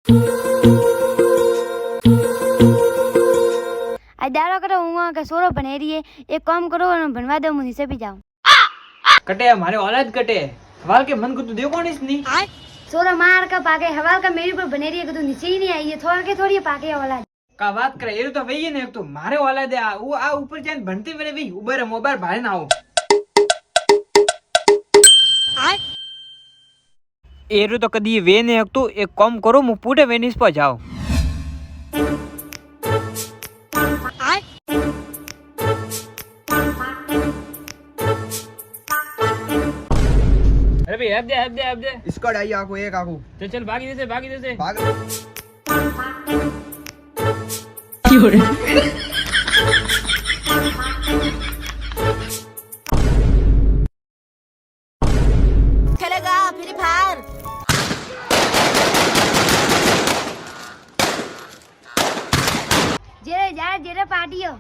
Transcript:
आज दारो करो हुआ के सोरो बने रही है एक काम करो और बनवा दो मुझे से भी जाऊं कटे हमारे औलाद कटे हवाल के मन को तू देखो नहीं सोरो मार का पाके हवाल का मेरे पर बने रही है कि तू नीचे ही नहीं आई है थोड़ा के थोड़ी पाके वाला का बात करे ये तो वही है ने तो मारे औलाद है वो आ ऊपर जान बनते मेरे भी उबर मोबाइल भाई ना हो एरो तो कदी वे ने तो एक काम करो मु पूरे वेनिस पर जाओ अरे भाई अब दे इसका डाई आको एक आको चल चल भागी दे भाग खेलेगा फ्री फायर जेरे पार्टी हो